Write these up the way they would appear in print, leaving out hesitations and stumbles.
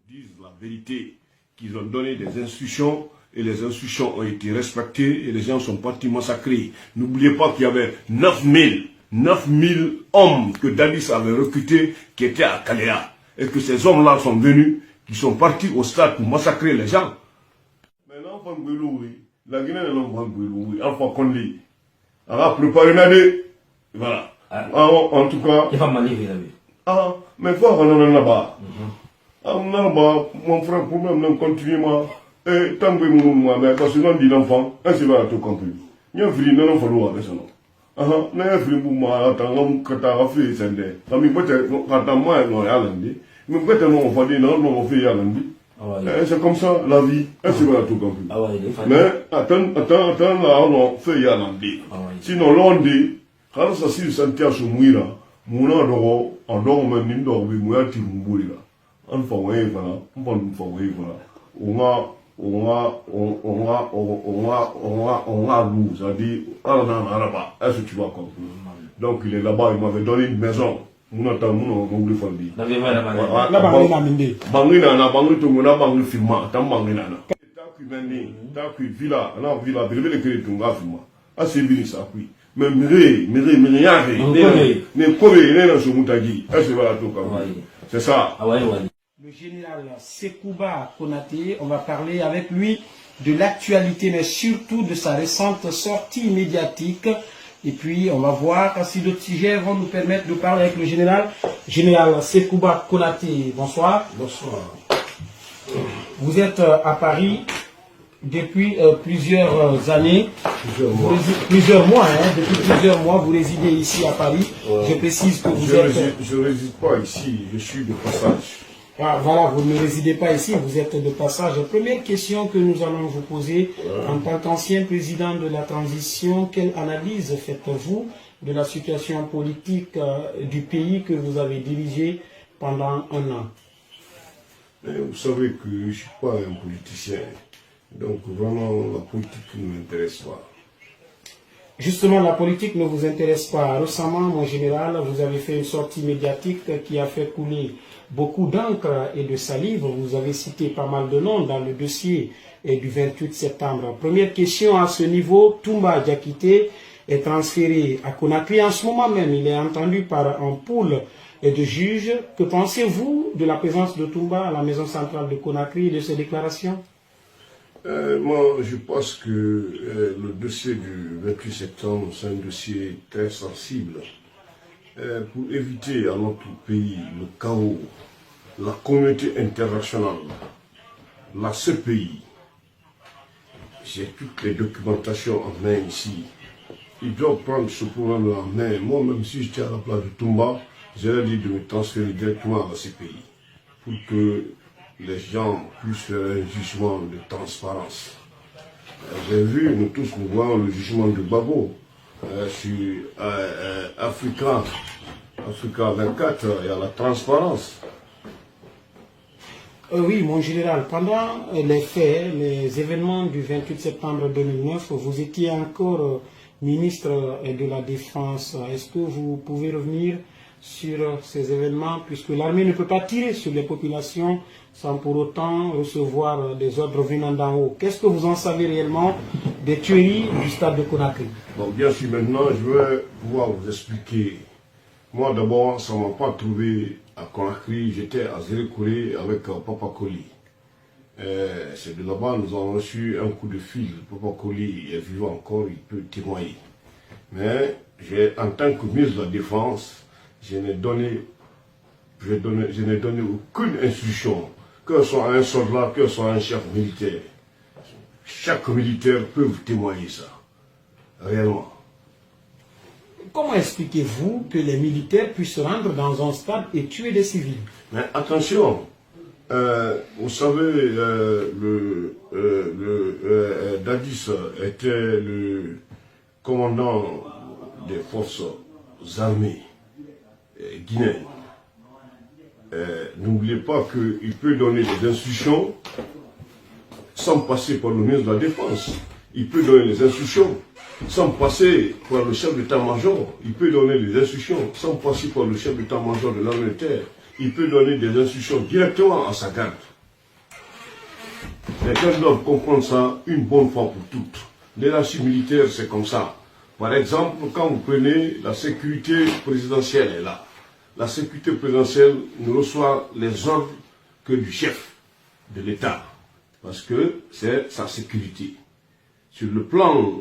disent la vérité, qu'ils ont donné des instructions et les instructions ont été respectées et les gens sont partis massacrés. N'oubliez pas qu'il y avait 9000 hommes que Dadis avait recrutés qui étaient à Kalea et que ces hommes-là sont venus, qui sont partis au stade pour massacrer les gens. Maintenant, la Guinée n'est pas Alpha Condé. On a préparé une année. Voilà. En tout cas. Il va m'aller, ah, mais quoi on en a là-bas? Mon frère, pour même continuer, et tant que moi, mais parce que non dit l'enfant, c'est pas tout compris. Il y a un fili, non, follow avec ça. Ah, mais un fili pour moi, attends, quand t'as fait, c'est des. Mais peut-être, quand moi, non, à lundi, mais peut-être, on va dire, non, on fait à lundi. C'est comme ça, la vie, c'est pas tout compris. Mais, attends, là, on fait à lundi. Sinon, lundi, quand ça s'il sentait sur Mouira, Mouna d'oro, en dehors même d'or, Mouya Timouira. On fait voilà, on fait voilà. On a loup, c'est-à-dire, on a un arabe, est-ce que tu vas comprendre? Donc il est là-bas, il m'avait donné une maison. On a tant on oublie de dire. Bangina, Bangui to Muna Bangui Fima, Tam Bangina. Taku Mani, Taku Villa, la Villa, Bébé de Tunga Fima. Ah, c'est bien ça, oui. Mais Mire, mais Kobe, il est dans ce Moutagi. Est-ce que voilà tout comme c'est ça. Le général Sekouba Konaté, on va parler avec lui de l'actualité, mais surtout de sa récente sortie médiatique. Et puis, on va voir si d'autres sujets vont nous permettre de parler avec le général. Général Sekouba Konaté, bonsoir. Bonsoir. Vous êtes à Paris depuis plusieurs années. Plusieurs mois, depuis plusieurs mois, vous résidez ici à Paris. Je précise que vous êtes... Je ne réside pas ici, je suis de passage. Voilà, vous ne résidez pas ici, vous êtes de passage. Première question que nous allons vous poser, en tant qu'ancien président de la transition, quelle analyse faites-vous de la situation politique du pays que vous avez dirigé pendant un an? Vous savez que je ne suis pas un politicien, donc vraiment la politique ne m'intéresse pas. Justement, la politique ne vous intéresse pas. Récemment, mon général, vous avez fait une sortie médiatique qui a fait couler beaucoup d'encre et de salive. Vous avez cité pas mal de noms dans le dossier du 28 septembre. Première question à ce niveau, Toumba Diakité est transféré à Conakry. En ce moment même, il est entendu par un pool de juges. Que pensez-vous de la présence de Toumba à la maison centrale de Conakry et de ses déclarations? Moi, je pense que le dossier du 28 septembre, c'est un dossier très sensible. Pour éviter à notre pays le chaos, la communauté internationale, la CPI, j'ai toutes les documentations en main ici. Ils doivent prendre ce problème en main. Moi, même si j'étais à la place de Toumba, j'aurais dit de me transférer directement à la CPI pour que les gens puissent faire un jugement de transparence. J'ai vu, nous tous, nous voyons le jugement de Babo sur Africa 24, il y a la transparence. Oui, mon général, pendant les faits, les événements du 28 septembre 2009, vous étiez encore ministre de la Défense. Est-ce que vous pouvez revenir sur ces événements, puisque l'armée ne peut pas tirer sur les populations sans pour autant recevoir des ordres venant d'en haut? Qu'est-ce que vous en savez réellement des tueries du stade de Conakry? Bon, bien sûr, maintenant, je vais pouvoir vous expliquer. Moi, d'abord, ça ne m'a pas trouvé à Conakry, j'étais à Zérékouré avec Papa Koli. C'est de là-bas, nous avons reçu un coup de fil. Papa Koli est vivant encore, il peut témoigner. Mais, en tant que ministre de la Défense, je n'ai donné aucune instruction, que ce soit un soldat, que ce soit un chef militaire. Chaque militaire peut vous témoigner ça, réellement. Comment expliquez-vous que les militaires puissent se rendre dans un stade et tuer des civils? Mais attention, vous savez, Dadis était le commandant des forces armées guinéennes. N'oubliez pas qu'il peut donner des instructions sans passer par le ministre de la Défense. Il peut donner des instructions sans passer par le chef d'état-major. Il peut donner des instructions sans passer par le chef d'état-major de l'armée de terre. Il peut donner des instructions directement à sa garde. Les gens doivent comprendre ça une bonne fois pour toutes. L'hierarchie militaire, c'est comme ça. Par exemple, quand vous prenez la sécurité présidentielle est là. La sécurité présidentielle ne reçoit les ordres que du chef de l'État. Parce que c'est sa sécurité. Sur le plan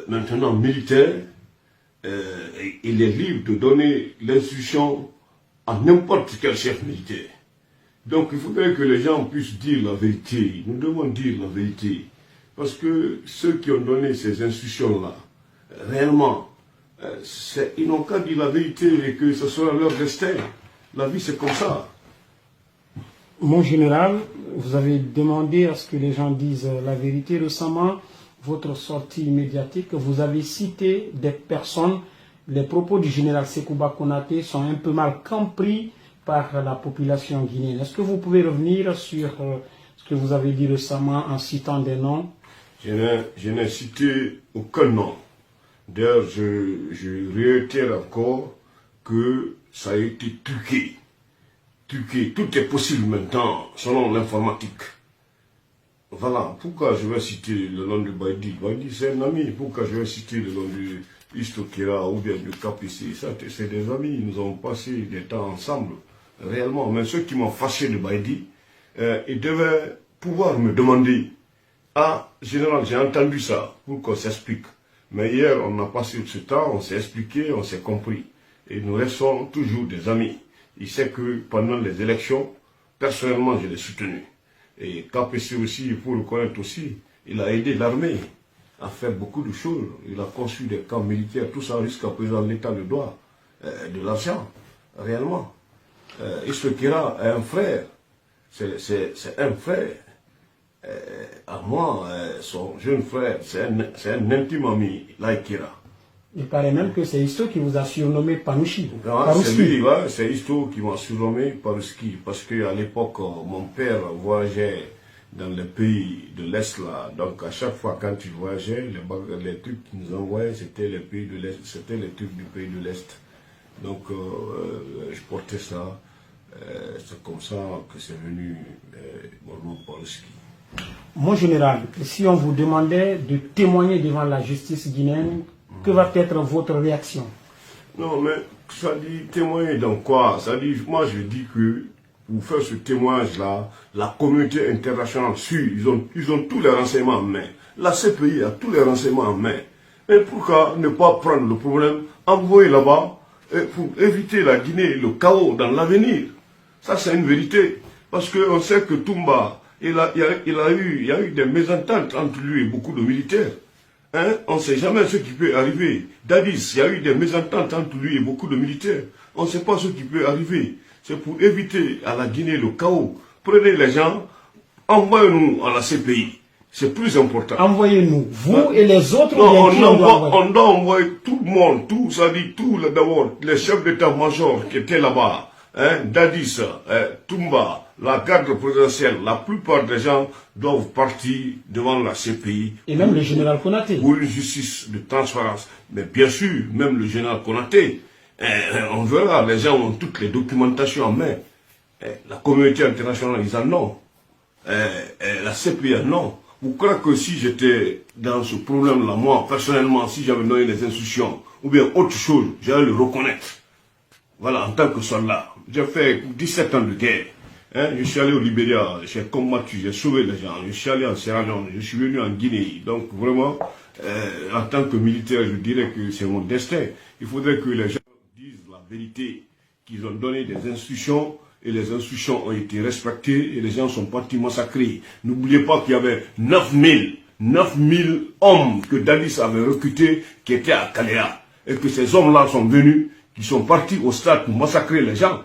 maintenant militaire, il est libre de donner l'instruction à n'importe quel chef militaire. Donc il faudrait que les gens puissent dire la vérité. Nous devons dire la vérité. Parce que ceux qui ont donné ces instructions-là, réellement, ils n'ont qu'à dire la vérité et que ce sera leur destin. La vie, c'est comme ça. Mon général, vous avez demandé à ce que les gens disent la vérité récemment. Votre sortie médiatique, vous avez cité des personnes. Les propos du général Sekouba Konaté sont un peu mal compris par la population guinéenne. Est-ce que vous pouvez revenir sur ce que vous avez dit récemment en citant des noms? Je n'ai cité aucun nom. D'ailleurs, je réitère encore que ça a été truqué. Truqué. Tout est possible maintenant selon l'informatique. Voilà. Pourquoi je vais citer le nom de Baïdi? Baïdi, c'est un ami. Pourquoi je vais citer le nom de Istokira ou bien de Kapissi? Ça, c'est des amis. Nous avons passé des temps ensemble. Réellement. Mais ceux qui m'ont fâché de Baïdi, ils devaient pouvoir me demander: ah, général, j'ai entendu ça, pour qu'on s'explique. Mais hier, on a passé ce temps, on s'est expliqué, on s'est compris. Et nous restons toujours des amis. Il sait que pendant les élections, personnellement, je l'ai soutenu. Et KPC aussi, il faut le connaître aussi, il a aidé l'armée à faire beaucoup de choses. Il a construit des camps militaires, tout ça jusqu'à présent, l'État le doit de l'argent, réellement. Istokira est un frère, c'est un frère. À moi, son jeune frère, c'est un intime ami, Laikira. Il paraît même que c'est Isto qui vous a surnommé Panouchi. C'est lui, ouais, c'est Isto qui m'a surnommé Parouski. Parce qu'à l'époque, mon père voyageait dans les pays de l'Est là. Donc à chaque fois quand il voyageait, les trucs qu'il nous envoyait, c'était les pays de l'Est, c'était les trucs du pays de l'Est. Donc je portais ça. C'est comme ça que c'est venu mon nom Parouski. Mon général, si on vous demandait de témoigner devant la justice guinéenne, que va être votre réaction? Non, mais ça dit témoigner dans quoi? Ça dit, moi je dis que pour faire ce témoignage-là, la communauté internationale suit, ils ont tous les renseignements en main. La CPI a tous les renseignements en main. Et pourquoi ne pas prendre le problème, envoyer là-bas, pour éviter la Guinée, le chaos dans l'avenir? Ça c'est une vérité. Parce qu'on sait que Toumba, il y a eu des mésententes entre lui et beaucoup de militaires. Hein? On ne sait jamais ce qui peut arriver. Dadis, il y a eu des mésententes entre lui et beaucoup de militaires. On ne sait pas ce qui peut arriver. C'est pour éviter à la Guinée le chaos. Prenez les gens, envoyez-nous à la CPI. C'est plus important. Envoyez-nous, vous et les autres. Non, on doit envoyer tout le monde, tout, ça dit tout, d'abord, les chefs d'état-major qui étaient là-bas. Hein, Dadis, Toumba, la garde présidentielle, la plupart des gens doivent partir devant la CPI. Et même le général Konaté. Pour une justice de transparence. Mais bien sûr, même le général Konaté, on verra, les gens ont toutes les documentations en main. La communauté internationale, ils en ont. La CPI en ont. Vous croyez que si j'étais dans ce problème-là, moi, personnellement, si j'avais donné des instructions, ou bien autre chose, j'allais le reconnaître. Voilà, en tant que soldat. J'ai fait 17 ans de guerre. Hein, je suis allé au Libéria, j'ai combattu, j'ai sauvé les gens. Je suis allé en Sierra Leone, je suis venu en Guinée. Donc vraiment, en tant que militaire, je dirais que c'est mon destin. Il faudrait que les gens disent la vérité, qu'ils ont donné des instructions, et les instructions ont été respectées, et les gens sont partis massacrés. N'oubliez pas qu'il y avait 9000 hommes que Dadis avait recrutés, qui étaient à Kalea. Et que ces hommes-là sont venus, qui sont partis au stade pour massacrer les gens.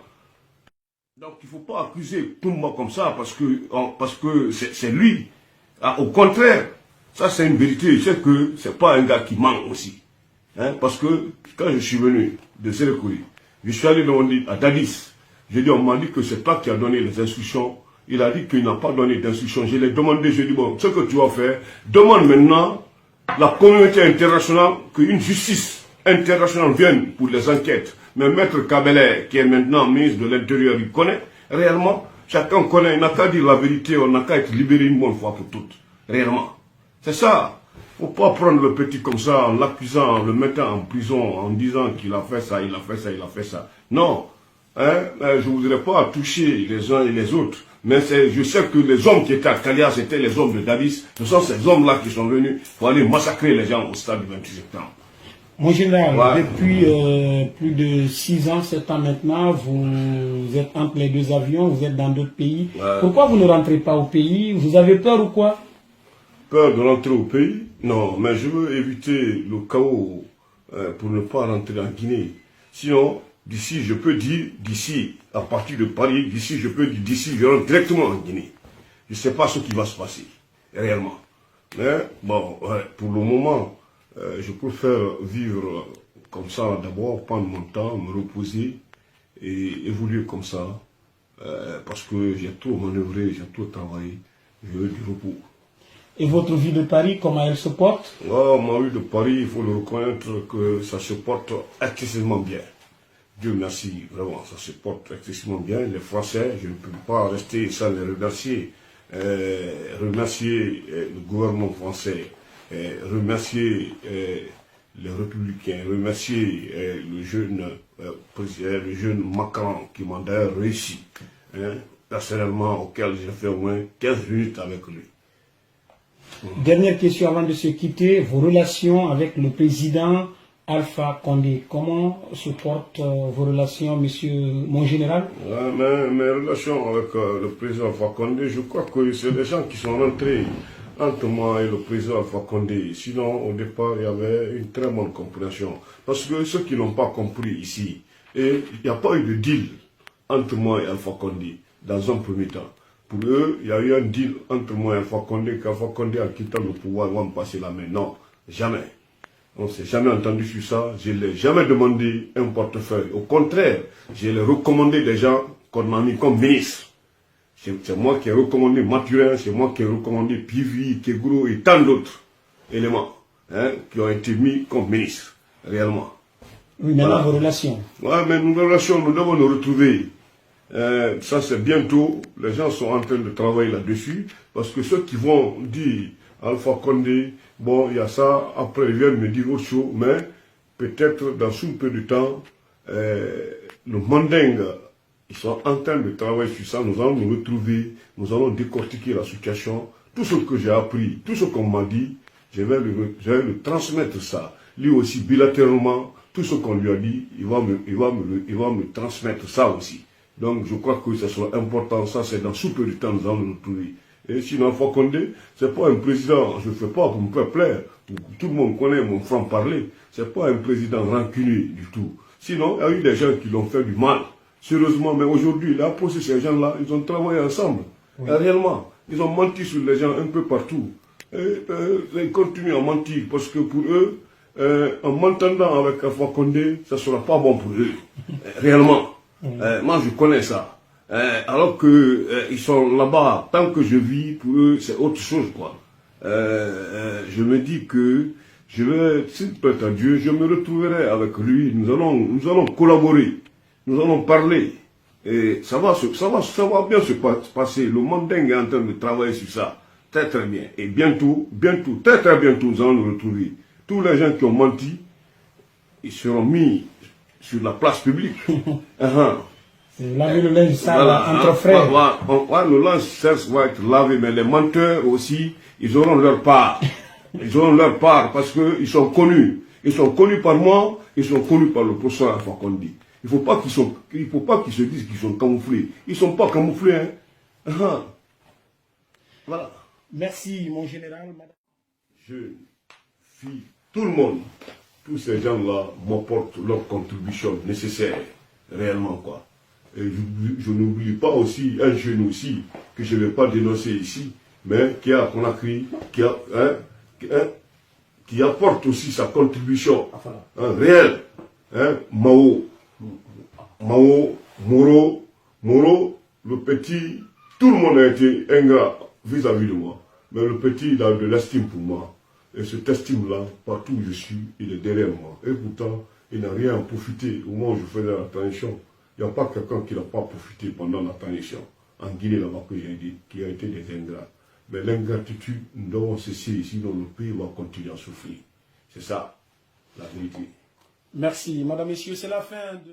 Donc il ne faut pas accuser Toumba comme ça parce que c'est lui. Ah, au contraire, ça c'est une vérité. Je sais que ce n'est pas un gars qui ment aussi. Hein, parce que quand je suis venu de Sérékouri, je suis allé à Dadis. J'ai dit, on m'a dit que c'est toi qui as donné les instructions. Il a dit qu'il n'a pas donné d'instructions. Je l'ai demandé, je lui ai dit, bon, ce que tu vas faire, demande maintenant la communauté internationale qu'une justice internationale vienne pour les enquêtes. Mais Maître Kabele, qui est maintenant ministre de l'Intérieur, il connaît réellement. Chacun connaît, il n'a qu'à dire la vérité, on n'a qu'à être libéré une bonne fois pour toutes. Réellement. C'est ça. Il ne faut pas prendre le petit comme ça, en l'accusant, en le mettant en prison, en disant qu'il a fait ça, il a fait ça, il a fait ça. Non. Hein? Je ne voudrais pas toucher les uns et les autres. Mais je sais que les hommes qui étaient à Kalia, c'était les hommes de Davis. Ce sont ces hommes-là qui sont venus pour aller massacrer les gens au stade du 28 septembre. Mon général, Ouais. depuis plus de 6 ans, 7 ans maintenant, vous êtes entre les deux avions, vous êtes dans d'autres pays. Ouais. Pourquoi vous ne rentrez pas au pays? Vous avez peur ou quoi? Peur de rentrer au pays? Non, mais je veux éviter le chaos pour ne pas rentrer en Guinée. Sinon, d'ici, je peux dire, d'ici, à partir de Paris, d'ici, je peux dire, d'ici, je rentre directement en Guinée. Je ne sais pas ce qui va se passer, réellement. Mais, bon, ouais, pour le moment, je préfère vivre comme ça d'abord, prendre mon temps, me reposer et évoluer comme ça. Parce que j'ai trop manœuvré, j'ai trop travaillé, je veux du repos. Et votre vie de Paris, comment elle se porte? Oh, ma vie de Paris, il faut le reconnaître que ça se porte excessivement bien. Dieu merci, vraiment, ça se porte excessivement bien. Les Français, je ne peux pas rester sans les remercier. Remercier le gouvernement français, remercier les républicains, remercier le jeune Macron qui m'a d'ailleurs réussi, hein, personnellement, auquel j'ai fait au moins 15 minutes avec lui. Dernière question avant de se quitter, vos relations avec le président Alpha Condé. Comment se portent vos relations, monsieur mon général? Mes relations avec le président Alpha Condé, je crois que c'est des gens qui sont rentrés entre moi et le président Alpha Condé. Sinon, au départ, il y avait une très bonne compréhension. Parce que ceux qui n'ont pas compris ici, il n'y a pas eu de deal entre moi et Alpha Condé dans un premier temps. Pour eux, il y a eu un deal entre moi et Alpha Condé, qu'Alpha Condé, en quittant le pouvoir, va me passer la main. Non, jamais. On ne s'est jamais entendu sur ça. Je ne l'ai jamais demandé un portefeuille. Au contraire, je l'ai recommandé des gens qu'on a mis comme ministre. C'est moi qui ai recommandé Mathurin, c'est moi qui ai recommandé Pivi, Keguro et tant d'autres éléments, hein, qui ont été mis comme ministre, réellement. Oui, maintenant vos relations. Ouais, mais nos relations, nous devons nous retrouver. Ça c'est bientôt, les gens sont en train de travailler là-dessus, parce que ceux qui vont dire Alpha Condé, bon, il y a ça, après ils viennent me dire autre chose, mais peut-être dans un peu de temps, le mandingue, ils sont en train de travailler sur ça, nous allons nous retrouver, nous allons décortiquer la situation, tout ce que j'ai appris, tout ce qu'on m'a dit, je vais le transmettre ça. Lui aussi, bilatéralement, tout ce qu'on lui a dit, il va me transmettre ça aussi. Donc je crois que ça sera important, ça c'est dans sous peu de temps nous allons nous retrouver. Et sinon, Alpha Condé, c'est pas un président, je ne fais pas pour me faire plaire, tout le monde connaît mon franc-parler, c'est pas un président rancunier du tout. Sinon, il y a eu des gens qui l'ont fait du mal, sérieusement, mais aujourd'hui, il a posé ces gens-là, ils ont travaillé ensemble, oui. Réellement, ils ont menti sur les gens un peu partout. Et ils continuent à mentir, parce que pour eux, en m'entendant avec Alpha Condé, ça ne sera pas bon pour eux, réellement. Moi, je connais ça. Alors que ils sont là-bas, tant que je vis, pour eux, c'est autre chose, quoi. Je me dis que je vais, s'il plaît à Dieu, je me retrouverai avec lui. Nous allons collaborer, nous allons parler. Et ça va bien se passer. Le mandingue est en train de travailler sur ça. Très très bien. Et bientôt, très très bientôt, nous allons nous retrouver. Tous les gens qui ont menti, ils seront mis sur la place publique. Laver le linge sale entre frères. Le linge sale va être lavé, mais les menteurs aussi, ils auront leur part. Ils auront leur part parce qu'ils sont connus. Ils sont connus par moi, ils sont connus par le professeur Alpha Condé. Il ne faut pas qu'ils se disent qu'ils sont camouflés. Ils ne sont pas camouflés. Hein. Voilà. Merci, mon général. Jeunes, filles, tout le monde, tous ces gens-là m'apportent leur contribution nécessaire, réellement, quoi. Et je n'oublie pas aussi un jeune aussi, que je ne vais pas dénoncer ici, mais qui a Conakry, qui apporte aussi sa contribution réelle. Mao, Moro, le petit, tout le monde a été ingrat vis-à-vis de moi. Mais le petit, il a de l'estime pour moi. Et cette estime-là, partout où je suis, il est derrière moi. Et pourtant, il n'a rien à profiter au moment où je faisais la transition. Il n'y a pas quelqu'un qui n'a pas profité pendant la transition. en Guinée là-bas que j'ai dit, qui ont été des ingrats. Mais l'ingratitude dont ceci ici dans le pays va continuer à souffrir. C'est ça, la vérité. Merci, madame, messieurs, c'est la fin de...